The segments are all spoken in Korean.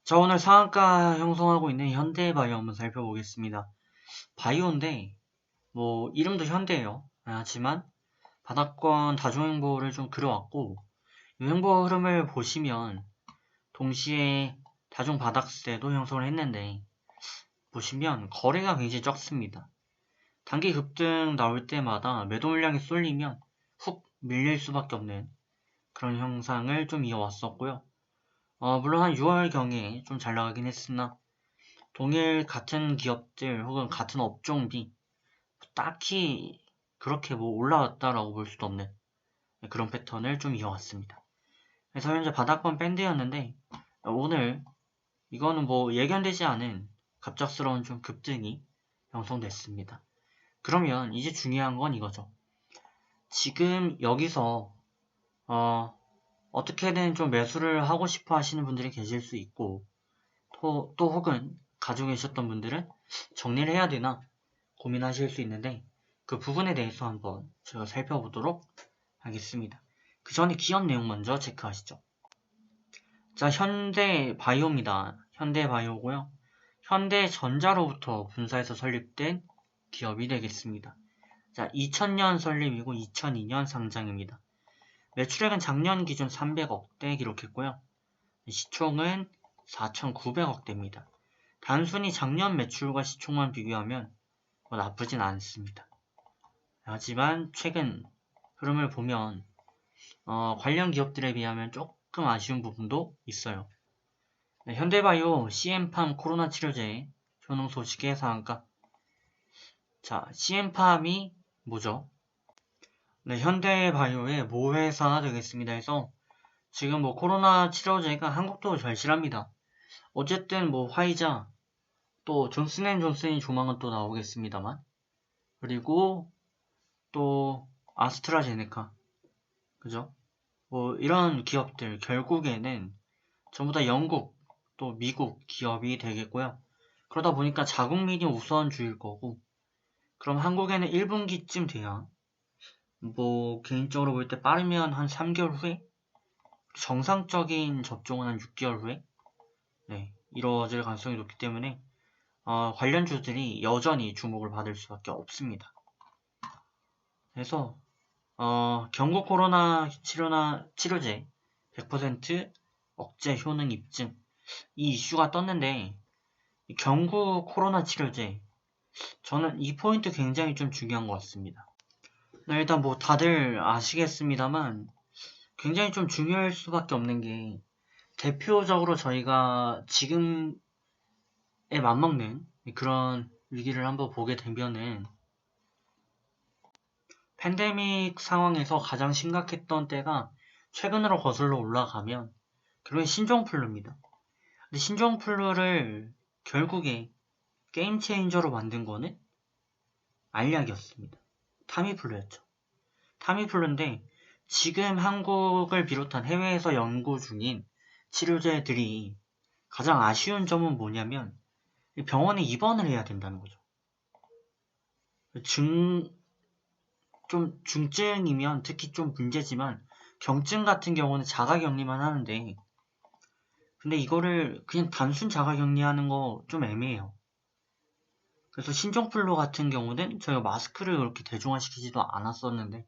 자, 오늘 상한가 형성하고 있는 현대바이오 한번 살펴보겠습니다. 바이오인데, 이름도 현대예요. 하지만, 바닥권 다중행보를 좀 그려왔고, 이 행보 흐름을 보시면, 동시에 다중 바닥세도 형성을 했는데, 보시면, 거래가 굉장히 적습니다. 단기 급등 나올 때마다 매도 물량이 쏠리면, 훅 밀릴 수밖에 없는 그런 형상을 좀 이어왔었고요. 물론 한 6월경에 좀 잘 나가긴 했으나, 동일 같은 기업들 혹은 같은 업종비 딱히 그렇게 올라왔다라고 볼 수도 없는 그런 패턴을 좀 이어왔습니다. 그래서 현재 바닥권 밴드였는데 오늘 이거는 예견되지 않은 갑작스러운 좀 급등이 형성됐습니다. 그러면 이제 중요한 건 이거죠. 지금 여기서 어떻게든 좀 매수를 하고 싶어 하시는 분들이 계실 수 있고 또 혹은 가지고 계셨던 분들은 정리를 해야 되나 고민하실 수 있는데 그 부분에 대해서 한번 제가 살펴보도록 하겠습니다. 그 전에 기업 내용 먼저 체크하시죠. 자, 현대바이오입니다. 현대바이오고요. 현대전자로부터 분사해서 설립된 기업이 되겠습니다. 자, 2000년 설립이고 2002년 상장입니다. 매출액은 작년 기준 300억대 기록했고요. 시총은 4,900억대입니다. 단순히 작년 매출과 시총만 비교하면 나쁘진 않습니다. 하지만 최근 흐름을 보면 관련 기업들에 비하면 조금 아쉬운 부분도 있어요. 네, 현대바이오 CM팜 코로나 치료제 효능 소식의 상한가. 자, CM팜이 뭐죠? 네, 현대바이오의 모회사 되겠습니다. 해서 지금 코로나 치료제가 한국도 절실합니다. 어쨌든 화이자 또 존슨앤존슨이 조만간 또 나오겠습니다만 그리고 또 아스트라제네카 그죠? 이런 기업들 결국에는 전부 다 영국 또 미국 기업이 되겠고요. 그러다 보니까 자국민이 우선주일 거고 그럼 한국에는 1분기쯤 돼야 개인적으로 볼 때 빠르면 한 3개월 후에 정상적인 접종은 한 6개월 후에 이루어질 가능성이 높기 때문에 관련주들이 여전히 주목을 받을 수밖에 없습니다. 그래서 경구 코로나 치료제 100% 억제 효능 입증 이 이슈가 떴는데 경구 코로나 치료제 저는 이 포인트 굉장히 좀 중요한 것 같습니다. 일단 다들 아시겠습니다만 굉장히 좀 중요할 수밖에 없는 게 대표적으로 저희가 지금에 맞먹는 그런 위기를 한번 보게 되면은 팬데믹 상황에서 가장 심각했던 때가 최근으로 거슬러 올라가면 결국엔 신종플루입니다. 근데 신종플루를 결국에 게임 체인저로 만든 거는 알약이었습니다. 타미플루였죠. 타미플루인데 지금 한국을 비롯한 해외에서 연구 중인 치료제들이 가장 아쉬운 점은 뭐냐면 병원에 입원을 해야 된다는 거죠. 좀 중증이면 특히 좀 문제지만 경증 같은 경우는 자가격리만 하는데 근데 이거를 그냥 단순 자가격리하는 거 좀 애매해요. 그래서 신종플루 같은 경우는 저희가 마스크를 그렇게 대중화시키지도 않았었는데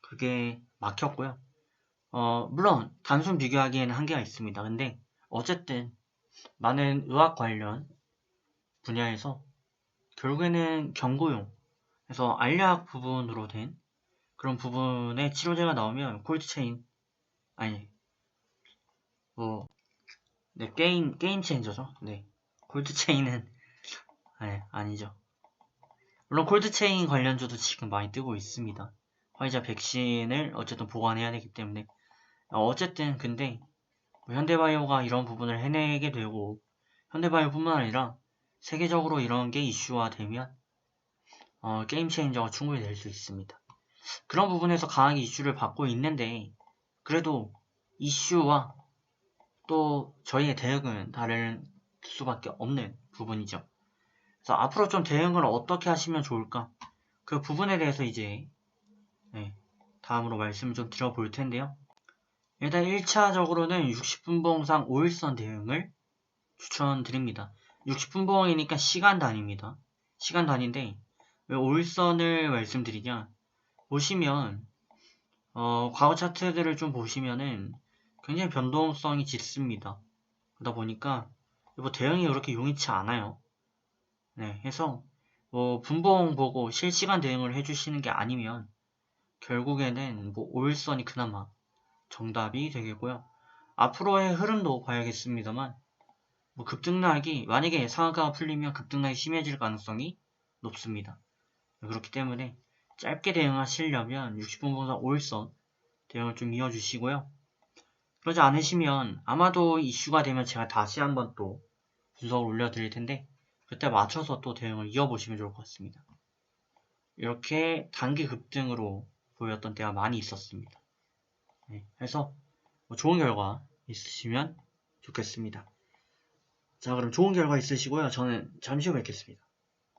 그게 막혔고요. 물론 단순 비교하기에는 한계가 있습니다. 근데 어쨌든 많은 의학 관련 분야에서 결국에는 경고용 그래서 알약 부분으로 된 그런 부분에 치료제가 나오면 콜드체인 게임 체인저죠. 네. 콜드체인은 아니죠. 물론 콜드체인 관련주도 지금 많이 뜨고 있습니다. 화이자 백신을 어쨌든 보관해야 되기 때문에 어쨌든 근데 현대바이오가 이런 부분을 해내게 되고 현대바이오뿐만 아니라 세계적으로 이런 게 이슈화되면 게임 체인저가 충분히 될 수 있습니다. 그런 부분에서 강하게 이슈를 받고 있는데 그래도 이슈와 또 저희의 대응은 다를 수밖에 없는 부분이죠. 그래서 앞으로 좀 대응을 어떻게 하시면 좋을까? 그 부분에 대해서 이제 다음으로 말씀을 좀 드려볼 텐데요. 일단 1차적으로는 60분봉상 5일선 대응을 추천드립니다. 60분 봉이니까 시간 단위입니다. 시간 단위인데 왜 5일선을 말씀드리냐, 보시면 과거 차트들을 좀 보시면은 굉장히 변동성이 짙습니다. 그러다 보니까 뭐 대응이 그렇게 용이치 않아요. 네, 해서 뭐 분봉 보고 실시간 대응을 해주시는 게 아니면 결국에는 뭐 5일선이 그나마 정답이 되겠고요. 앞으로의 흐름도 봐야겠습니다만 뭐 급등락이 만약에 상한가가 풀리면 급등락이 심해질 가능성이 높습니다. 그렇기 때문에 짧게 대응하시려면 60분 봉상 5일선 대응을 좀 이어주시고요. 그러지 않으시면 아마도 이슈가 되면 제가 다시 한번 또 분석을 올려드릴 텐데 그때 맞춰서 또 대응을 이어보시면 좋을 것 같습니다. 이렇게 단기 급등으로 보였던 때가 많이 있었습니다. 네, 해서 뭐 좋은 결과 있으시면 좋겠습니다. 자, 그럼 좋은 결과 있으시고요. 저는 잠시 후 뵙겠습니다.